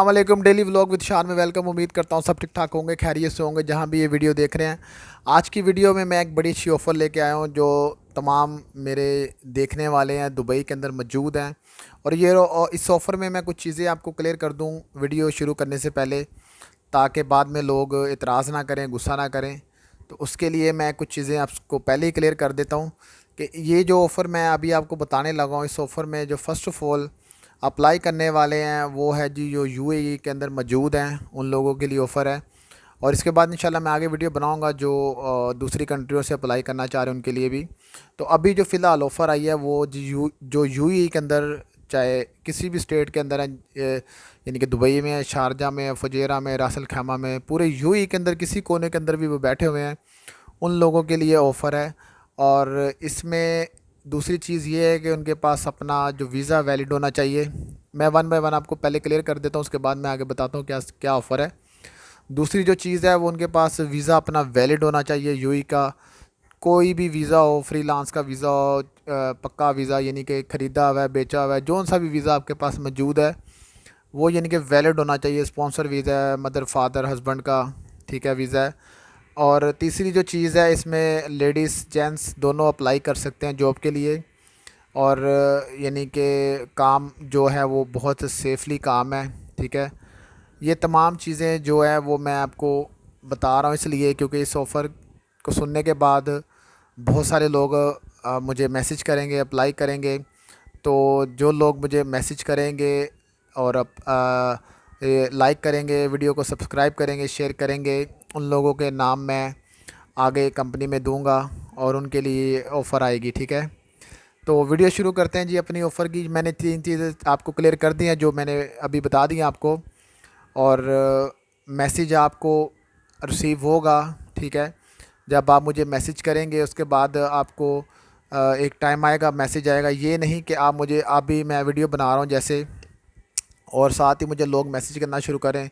अस्सलामुअलैकुम। Daily vlog with शान में वेलकम। उम्मीद करता हूँ सब ठीक ठाक होंगे, खैरियत से होंगे जहाँ भी ये वीडियो देख रहे हैं। आज की वीडियो में मैं एक बड़ी अच्छी ऑफ़र लेके आया हूँ जो तमाम मेरे देखने वाले हैं दुबई के अंदर मौजूद हैं। और इस ऑफ़र में मैं कुछ चीज़ें आपको क्लियर कर दूँ वीडियो शुरू करने से पहले, ताकि बाद में लोग इतराज़ ना करें, गुस्सा ना करें। तो उसके लिए मैं कुछ चीज़ें आपको पहले ही क्लियर कर देता हूँ कि ये जो ऑफ़र मैं अभी आपको बताने लगा हूँ, इस ऑफ़र में जो फ़र्स्ट ऑफ़ ऑल अप्लाई करने वाले हैं वो है जी जो यूएई के अंदर मौजूद हैं, उन लोगों के लिए ऑफ़र है। और इसके बाद इंशाल्लाह मैं आगे वीडियो बनाऊंगा जो दूसरी कंट्रियों से अप्लाई करना चाह रहे हैं उनके लिए भी। तो अभी जो फ़िलहाल ऑफ़र आई है वो जो यूएई के अंदर, चाहे किसी भी स्टेट के अंदर है, यानी कि दुबई में, शारजा में, फुजेरा में, रास अल खैमा में, पूरे यूएई के अंदर किसी कोने के अंदर भी वो बैठे हुए हैं, उन लोगों के लिए ऑफ़र है। और इसमें दूसरी चीज़ ये है कि उनके पास अपना जो वीज़ा वैलिड होना चाहिए। मैं वन बाय वन आपको पहले क्लियर कर देता हूँ, उसके बाद मैं आगे बताता हूँ क्या क्या ऑफ़र है। दूसरी जो चीज़ है वो उनके पास वीज़ा अपना वैलिड होना चाहिए यूएई का। कोई भी वीज़ा हो, फ्रीलांस का वीज़ा हो, पक्का वीज़ा यानी कि ख़रीदा हुआ है, बेचा हुआ है, जौन सा भी वीज़ा आपके पास मौजूद है वो यानी कि वैलिड होना चाहिए। स्पॉन्सर वीज़ा है, मदर फादर हस्बैंड का, ठीक है, वीज़ा है। और तीसरी जो चीज़ है, इसमें लेडीज़ जेंट्स दोनों अप्लाई कर सकते हैं जॉब के लिए। और यानी कि काम जो है वो बहुत सेफली काम है, ठीक है। ये तमाम चीज़ें जो है वो मैं आपको बता रहा हूँ इसलिए क्योंकि इस ऑफ़र को सुनने के बाद बहुत सारे लोग मुझे मैसेज करेंगे, अप्लाई करेंगे। तो जो लोग मुझे मैसेज करेंगे और लाइक करेंगे, वीडियो को सब्सक्राइब करेंगे, शेयर करेंगे, उन लोगों के नाम मैं आगे कंपनी में दूंगा और उनके लिए ऑफ़र आएगी, ठीक है। तो वीडियो शुरू करते हैं जी अपनी ऑफ़र की। मैंने 3 चीज़ें आपको क्लियर कर दी हैं जो मैंने अभी बता दी हैं आपको। और मैसेज आपको रिसीव होगा, ठीक है। जब आप मुझे मैसेज करेंगे उसके बाद आपको एक टाइम आएगा, मैसेज आएगा। ये नहीं कि आप मुझे अभी मैं वीडियो बना रहा हूँ जैसे, और साथ ही मुझे लोग मैसेज करना शुरू करें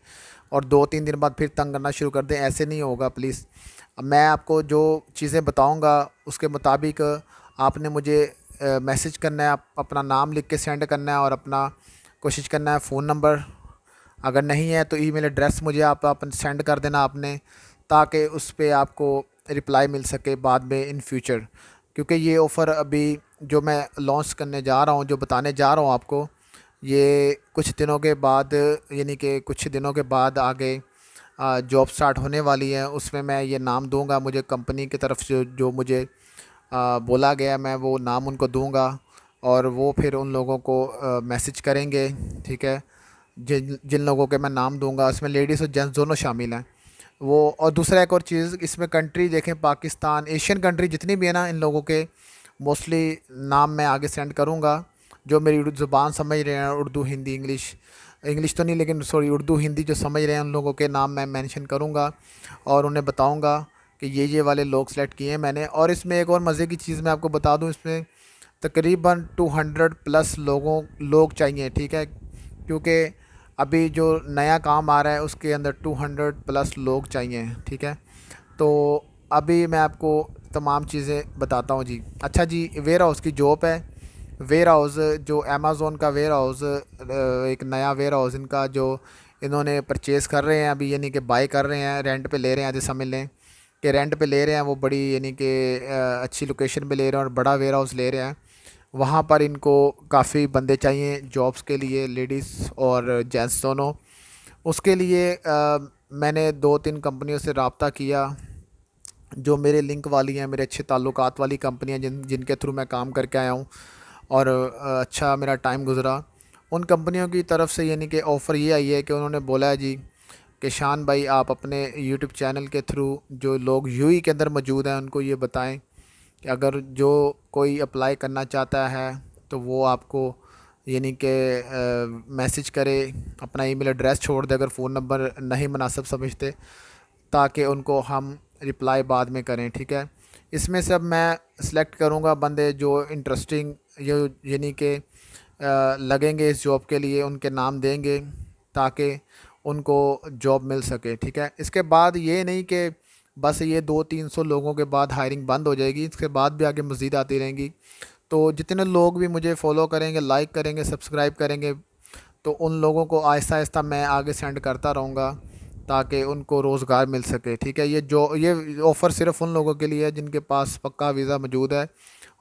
और 2-3 दिन बाद फिर तंग करना शुरू कर दें, ऐसे नहीं होगा प्लीज़। अब मैं आपको जो चीज़ें बताऊंगा उसके मुताबिक आपने मुझे मैसेज करना है, आप अपना नाम लिख के सेंड करना है और अपना कोशिश करना है। फ़ोन नंबर अगर नहीं है तो ईमेल एड्रेस मुझे आप अपन सेंड कर देना आपने, ताकि उस पे आपको रिप्लाई मिल सके बाद में इन फ्यूचर। क्योंकि ये ऑफ़र अभी जो मैं लॉन्च करने जा रहा हूँ, जो बताने जा रहा हूँ आपको, ये कुछ दिनों के बाद, यानी कि कुछ दिनों के बाद आगे जॉब स्टार्ट होने वाली है। उसमें मैं ये नाम दूंगा, मुझे कंपनी की तरफ से जो मुझे बोला गया मैं वो नाम उनको दूंगा और वो फिर उन लोगों को मैसेज करेंगे, ठीक है। जिन जिन लोगों के मैं नाम दूंगा उसमें लेडीज़ और जेंट्स दोनों शामिल हैं वो। और दूसरा एक और चीज़, इसमें कंट्री देखें, पाकिस्तान, एशियन कंट्री जितनी भी है ना, इन लोगों के मोस्टली नाम मैं आगे सेंड करूँगा। जो मेरी उर्दू ज़ुबान समझ रहे हैं, उर्दू हिंदी इंग्लिश, इंग्लिश तो नहीं लेकिन सॉरी उर्दू हिंदी जो समझ रहे हैं, उन लोगों के नाम मैं मेंशन करूँगा और उन्हें बताऊँगा कि ये वाले लोग सेलेक्ट किए हैं मैंने। और इसमें एक और मज़े की चीज़ मैं आपको बता दूँ, इसमें तकरीबन 200 प्लस लोग चाहिए, ठीक है। क्योंकि अभी जो नया काम आ रहा है उसके अंदर 200 प्लस लोग चाहिए, ठीक है। तो अभी मैं आपको तमाम चीज़ें बताता हूँ जी। अच्छा जी, वेयर हाउस की जॉब है। वेयर हाउस जो अमेज़ोन का वेयर हाउस, एक नया वेयर हाउस इनका जो इन्होंने परचेज़ कर रहे हैं अभी, यानी कि बाय कर रहे हैं, रेंट पे ले रहे हैं। जैसे समझ लें कि रेंट पे ले रहे हैं, वो बड़ी यानी कि अच्छी लोकेशन पे ले रहे हैं और बड़ा वेयर हाउस ले रहे हैं। वहाँ पर इनको काफ़ी बंदे चाहिए जॉब्स के लिए, लेडीज़ और जेंट्स दोनों। उसके लिए मैंने 2-3 कंपनियों से रब्ता किया जो मेरे लिंक वाली हैं, मेरे अच्छे ताल्लुकात वाली कंपनियां जिनके थ्रू मैं काम करके आया हूँ और अच्छा मेरा टाइम गुज़रा। उन कंपनियों की तरफ से यानी कि ऑफ़र ये आई है कि उन्होंने बोला है जी कि शान भाई आप अपने यूट्यूब चैनल के थ्रू जो लोग यूएई के अंदर मौजूद हैं उनको ये बताएं कि अगर जो कोई अप्लाई करना चाहता है तो वो आपको यानी कि मैसेज करे, अपना ईमेल एड्रेस छोड़ दे अगर फ़ोन नंबर नहीं मुनासिब समझते, ताकि उनको हम रिप्लाई बाद में करें, ठीक है। इसमें से अब मैं सिलेक्ट करूँगा बंदे जो इंटरेस्टिंग यानी कि लगेंगे इस जॉब के लिए, उनके नाम देंगे ताकि उनको जॉब मिल सके, ठीक है। इसके बाद ये नहीं कि बस ये 200-300 लोगों के बाद हायरिंग बंद हो जाएगी, इसके बाद भी आगे मज़ीद आती रहेंगी। तो जितने लोग भी मुझे फॉलो करेंगे, लाइक करेंगे, सब्सक्राइब करेंगे, तो उन लोगों को आहिस्ता आहिस्ता मैं आगे सेंड करता रहूँगा ताकि उनको रोज़गार मिल सके। ठीक है, ये ऑफ़र सिर्फ़ उन लोगों के लिए है जिनके पास पक्का वीज़ा मौजूद है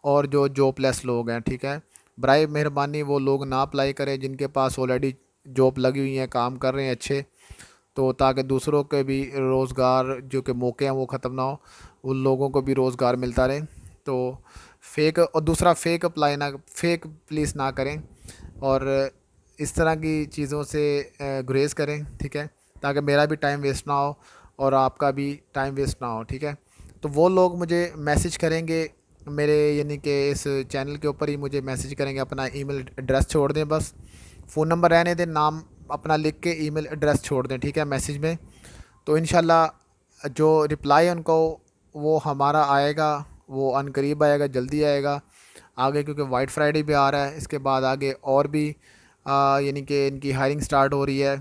और जो जॉबलेस लोग हैं। ठीक है, बराए मेहरबानी वो लोग ना अप्लाई करें जिनके पास ऑलरेडी जॉब लगी हुई है, काम कर रहे हैं अच्छे, तो ताकि दूसरों के भी रोज़गार जो कि मौके हैं वो ख़त्म ना हो, उन लोगों को भी रोज़गार मिलता रहे। तो फेक, और दूसरा फेक प्लीज़ ना करें और इस तरह की चीज़ों से गुरेज़ करें। ठीक है, ताकि मेरा भी टाइम वेस्ट ना हो और आपका भी टाइम वेस्ट ना हो। ठीक है, तो वो लोग मुझे मैसेज करेंगे मेरे यानी कि इस चैनल के ऊपर ही मुझे मैसेज करेंगे, अपना ईमेल एड्रेस छोड़ दें, बस फ़ोन नंबर रहने दें, नाम अपना लिख के ईमेल एड्रेस छोड़ दें। ठीक है, मैसेज में, तो इंशाल्लाह जो रिप्लाई है उनको वो हमारा आएगा, वो अनकरीब आएगा, जल्दी आएगा आगे, क्योंकि वाइट फ्राइडे भी आ रहा है। इसके बाद आगे और भी यानी कि इनकी हायरिंग स्टार्ट हो रही है।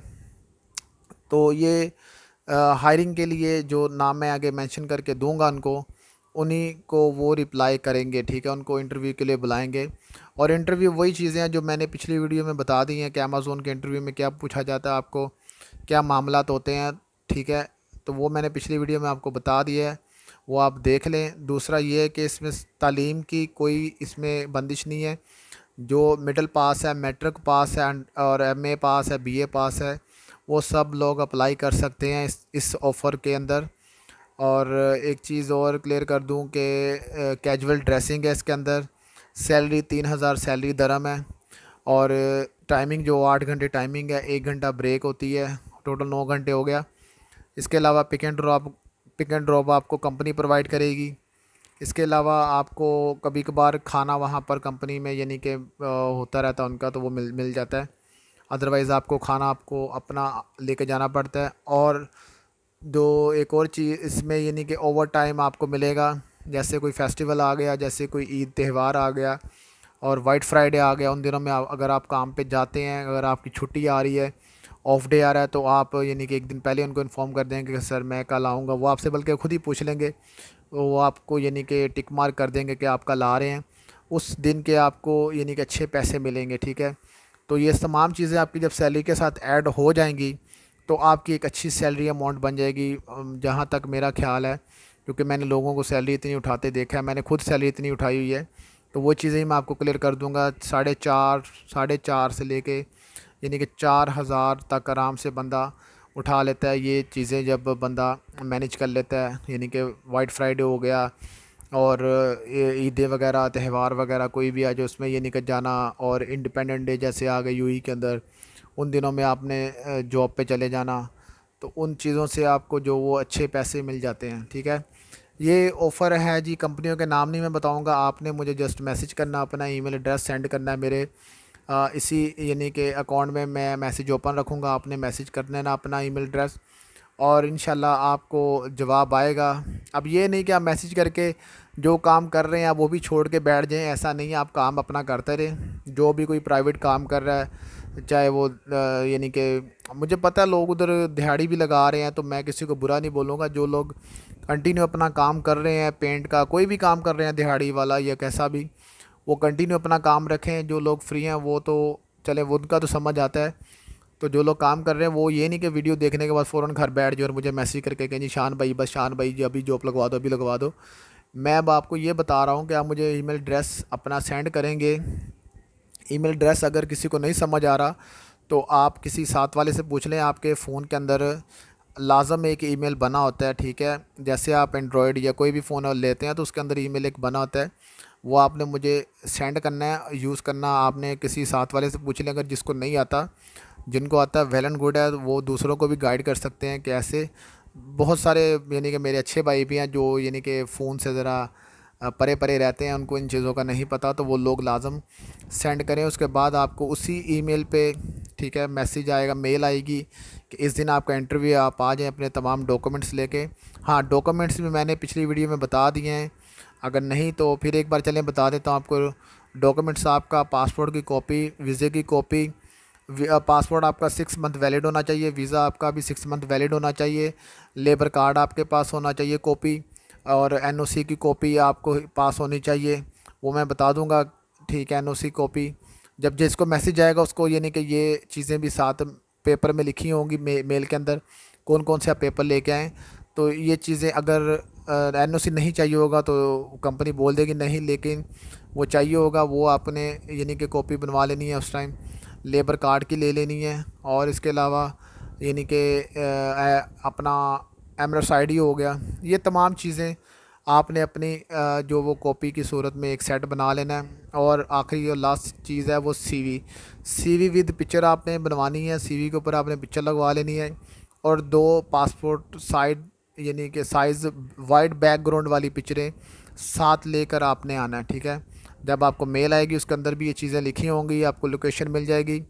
तो ये हायरिंग के लिए जो नाम मैं आगे मेंशन करके दूंगा उनको, उन्हीं को वो रिप्लाई करेंगे। ठीक है, उनको इंटरव्यू के लिए बुलाएंगे। और इंटरव्यू वही चीज़ें हैं जो मैंने पिछली वीडियो में बता दी हैं कि अमेज़ोन के इंटरव्यू में क्या पूछा जाता है, आपको क्या मामलात होते हैं। ठीक है, तो वो मैंने पिछली वीडियो में आपको बता दिया है, वो आप देख लें। दूसरा ये है कि इसमें तालीम की कोई इसमें बंदिश नहीं है। जो मिडिल पास है, मैट्रिक पास है और एमए पास है, बीए पास है, वो सब लोग अप्लाई कर सकते हैं इस ऑफ़र के अंदर। और एक चीज़ और क्लियर कर दूं कि कैजुअल ड्रेसिंग है इसके अंदर। सैलरी 3,000 सैलरी दरम है। और टाइमिंग जो 8 घंटे टाइमिंग है, 1 घंटा ब्रेक होती है, टोटल 9 घंटे हो गया। इसके अलावा पिक एंड ड्रॉप आपको कंपनी प्रोवाइड करेगी। इसके अलावा आपको कभी कभार खाना वहाँ पर कंपनी में यानी कि होता रहता है उनका, तो वो मिल मिल जाता है। अदरवाइज़ आपको खाना आपको अपना लेके जाना पड़ता है। और दो एक और चीज़ इसमें यानी कि ओवर टाइम आपको मिलेगा। जैसे कोई फेस्टिवल आ गया, जैसे कोई ईद त्यौहार आ गया और वाइट फ्राइडे आ गया, उन दिनों में अगर आप काम पे जाते हैं, अगर आपकी छुट्टी आ रही है, ऑफ डे आ रहा है, तो आप यानी कि एक दिन पहले उनको इन्फॉर्म कर देंगे कि सर मैं कल आऊँगा। वो आपसे बल्कि खुद ही पूछ लेंगे, वो आपको यानी कि टिक मार्क कर देंगे कि आप कल आ रहे हैं। उस दिन के आपको यानी कि अच्छे पैसे मिलेंगे। ठीक है, तो ये तमाम चीज़ें आपकी जब सैलरी के साथ ऐड हो जाएंगी तो आपकी एक अच्छी सैलरी अमाउंट बन जाएगी। जहाँ तक मेरा ख्याल है, क्योंकि मैंने लोगों को सैलरी इतनी उठाते देखा है, मैंने खुद सैलरी इतनी उठाई हुई है, तो वो चीज़ें ही मैं आपको क्लियर कर दूंगा। 4.5 से लेके यानी कि 4,000 तक आराम से बंदा उठा लेता है। ये चीज़ें जब बंदा मैनेज कर लेता है, यानी कि वाइट फ्राइडे हो गया और ये ईदें वगैरह, त्यौहार वगैरह कोई भी आ जाए उसमें ये निकल जाना, और इंडिपेंडेंट डे जैसे आ गए यूएई के अंदर, उन दिनों में आपने जॉब पे चले जाना, तो उन चीज़ों से आपको जो वो अच्छे पैसे मिल जाते हैं। ठीक है, ये ऑफ़र है जी, कंपनियों के नाम नहीं मैं बताऊंगा, आपने मुझे जस्ट मैसेज करना, अपना ईमेल एड्रेस सेंड करना है मेरे इसी यानी कि अकाउंट में मैं मैसेज ओपन रखूँगा, आपने मैसेज कर देना अपना ईमेल एड्रेस और इंशाल्लाह आपको जवाब आएगा। अब ये नहीं कि आप मैसेज करके जो काम कर रहे हैं आप वो भी छोड़ के बैठ जाएं, ऐसा नहीं है। आप काम अपना करते रहें, जो भी कोई प्राइवेट काम कर रहा है, चाहे वो यानी कि मुझे पता है लोग उधर दिहाड़ी भी लगा रहे हैं, तो मैं किसी को बुरा नहीं बोलूँगा। जो लोग कंटिन्यू अपना काम कर रहे हैं, पेंट का कोई भी काम कर रहे हैं, दिहाड़ी वाला या कैसा भी, वो कंटिन्यू अपना काम रखें। जो लोग फ्री हैं वो तो चले, वो उनका तो समझ आता है। तो जो लोग काम कर रहे हैं वो ये नहीं कि वीडियो देखने के बाद फ़ौरन घर बैठ जाए और मुझे मैसेज करके कहें जी शान भाई, बस शान भाई जी अभी जॉब लगवा दो, अभी लगवा दो। मैं अब आपको ये बता रहा हूँ कि आप मुझे ईमेल एड्रेस अपना सेंड करेंगे। ईमेल एड्रेस अगर किसी को नहीं समझ आ रहा तो आप किसी साथ वाले से पूछ लें। आपके फ़ोन के अंदर लाजम एक ईमेल बना होता है। ठीक है, जैसे आप एंड्रॉयड या कोई भी फ़ोन लेते हैं तो उसके अंदर ईमेल एक बना होता है, वो आपने मुझे सेंड करना है, यूज़ करना आपने किसी साथ वाले से पूछ लें। अगर जिसको नहीं आता, जिनको आता है वेल एंड गुड है, वो दूसरों को भी गाइड कर सकते हैं कैसे। बहुत सारे यानी कि मेरे अच्छे भाई भी हैं जो यानी कि फ़ोन से ज़रा परे परे रहते हैं, उनको इन चीज़ों का नहीं पता, तो वो लोग लाजम सेंड करें। उसके बाद आपको उसी ईमेल पे ठीक है मैसेज आएगा, मेल आएगी कि इस दिन आपका इंटरव्यू, आप आ जाएँ अपने तमाम डॉक्यूमेंट्स लेके। हाँ, डॉक्यूमेंट्स भी मैंने पिछली वीडियो में बता दिए हैं, अगर नहीं तो फिर एक बार चलें बता देता हूँ आपको। डॉक्यूमेंट्स आपका पासपोर्ट की कॉपी, वीज़े की कॉपी, पासपोर्ट आपका 6 मंथ वैलिड होना चाहिए, वीज़ा आपका भी 6 मंथ वैलिड होना चाहिए, लेबर कार्ड आपके पास होना चाहिए कॉपी, और एनओसी की कॉपी आपको पास होनी चाहिए, वो मैं बता दूंगा। ठीक है, एनओसी कॉपी, जब जिसको मैसेज आएगा उसको यानी कि ये चीज़ें भी साथ पेपर में लिखी होंगी मेल के अंदर, कौन कौन से आप पेपर लेके आएँ। तो ये चीज़ें अगर एनओसी नहीं चाहिए होगा तो कंपनी बोल देगी नहीं, लेकिन वो चाहिए होगा वो आपने यानी कि कॉपी बनवा लेनी है उस टाइम, लेबर कार्ड की ले लेनी है। और इसके अलावा यानी कि अपना एमरस आईडी हो गया। ये तमाम चीज़ें आपने अपनी जो वो कॉपी की सूरत में एक सेट बना लेना है। और आखिरी और लास्ट चीज़ है वो सीवी। सीवी विद पिक्चर आपने बनवानी है, सीवी के ऊपर आपने पिक्चर लगवा लेनी है। और 2 पासपोर्ट साइड यानी कि साइज़ वाइट बैकग्राउंड वाली पिक्चरें साथ लेकर आपने आना है, ठीक है। जब आपको मेल आएगी उसके अंदर भी ये चीज़ें लिखी होंगी, आपको लोकेशन मिल जाएगी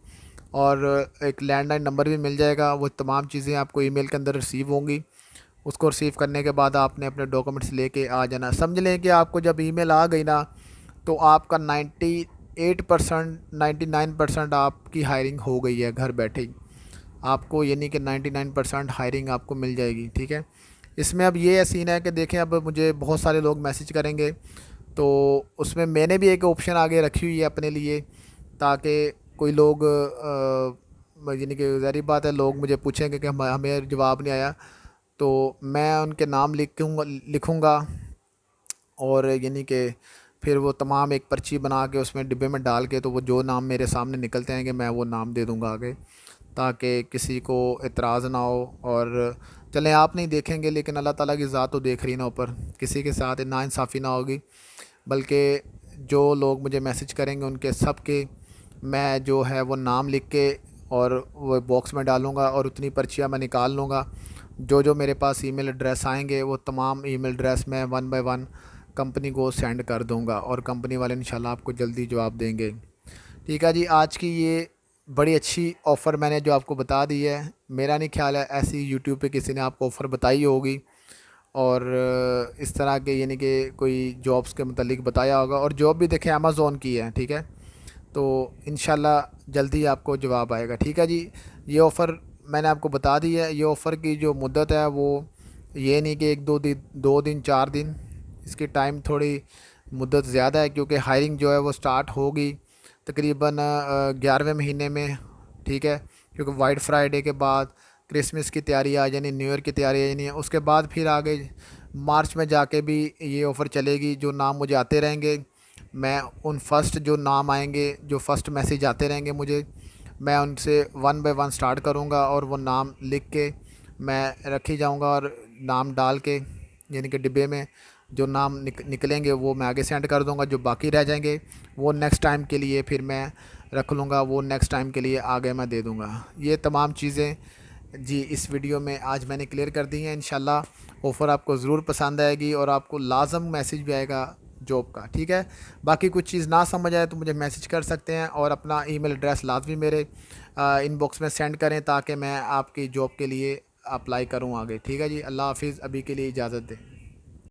और एक लैंडलाइन नंबर भी मिल जाएगा। वो तमाम चीज़ें आपको ईमेल के अंदर रिसीव होंगी। उसको रिसीव करने के बाद आपने अपने डॉक्यूमेंट्स लेके आ जाना। समझ लें कि आपको जब ईमेल आ गई ना, तो आपका 98% 99% आपकी हायरिंग हो गई है घर बैठे ही। आपको यानी कि 99% हायरिंग आपको मिल जाएगी, ठीक है। इसमें अब ये सीन है कि देखें, अब मुझे बहुत सारे लोग मैसेज करेंगे, तो उसमें मैंने भी एक ऑप्शन आगे रखी हुई है अपने लिए, ताकि कोई लोग यानी कि ज़ाहिर बात है लोग मुझे पूछेंगे कि हमें जवाब नहीं आया, तो मैं उनके नाम लिखूँगा और यानी कि फिर वो तमाम एक पर्ची बना के उसमें डिब्बे में डाल के, तो वो जो नाम मेरे सामने निकलते हैं कि मैं वो नाम दे दूँगा आगे, ताकि किसी को एतराज़ ना हो। और चलें आप नहीं देखेंगे लेकिन अल्लाह ताला की ज़ात तो देख रही ना ऊपर, किसी के साथ नाइंसाफ़ी ना होगी। बल्कि जो लोग मुझे मैसेज करेंगे उनके सब के मैं जो है वो नाम लिख के और वो बॉक्स में डालूँगा और उतनी पर्चियाँ मैं निकाल लूँगा। जो जो मेरे पास ईमेल एड्रेस आएंगे वो तमाम ईमेल एड्रेस मैं 1 बाय 1 कंपनी को सेंड कर दूँगा और कंपनी वाले इंशाल्लाह आपको जल्दी जवाब देंगे। ठीक है जी, आज की ये बड़ी अच्छी ऑफ़र मैंने जो आपको बता दी है। मेरा नहीं ख्याल है ऐसी यूट्यूब पे किसी ने आपको ऑफ़र बताई होगी और इस तरह के यानी कि कोई जॉब्स के मतलब बताया होगा। और जॉब भी देखें अमेज़ोन की है, ठीक है। तो इंशाल्लाह जल्दी आपको जवाब आएगा, ठीक है जी। ये ऑफ़र मैंने आपको बता दी है। ये ऑफ़र की जो मुद्दत है वो ये नहीं कि 1 2 दिन 4 दिन, इसकी टाइम थोड़ी मुद्दत ज़्यादा है, क्योंकि हायरिंग जो है वो स्टार्ट होगी तकरीबन 11वें महीने में, ठीक है। क्योंकि वाइट फ्राइडे के बाद क्रिसमस की तैयारी आ जानी, न्यू ईयर की तैयारी आ जानी है। उसके बाद फिर आगे मार्च में जाके भी ये ऑफ़र चलेगी। जो नाम मुझे आते रहेंगे, मैं उन फर्स्ट जो नाम आएंगे, जो फर्स्ट मैसेज आते रहेंगे मुझे, मैं उनसे 1 बाय 1 स्टार्ट करूँगा और वो नाम लिख के मैं रखी जाऊँगा और नाम डाल के यानी कि डिब्बे में जो नाम निकलेंगे वो मैं आगे सेंड कर दूँगा। जो बाकी रह जाएंगे वो नेक्स्ट टाइम के लिए फिर मैं रख लूँगा, वो नेक्स्ट टाइम के लिए आगे मैं दे दूँगा। ये तमाम चीज़ें जी इस वीडियो में आज मैंने क्लियर कर दी हैं। इंशाल्लाह ऑफ़र आपको ज़रूर पसंद आएगी और आपको लाजम मैसेज भी आएगा जॉब का, ठीक है। बाकी कुछ चीज़ ना समझ आए तो मुझे मैसेज कर सकते हैं और अपना ईमेल एड्रेस लाजमी मेरे इनबॉक्स में सेंड करें, ताकि मैं आपकी जॉब के लिए अप्लाई करूं आगे, ठीक है जी। अल्लाह हाफिज़, अभी के लिए इजाज़त दें।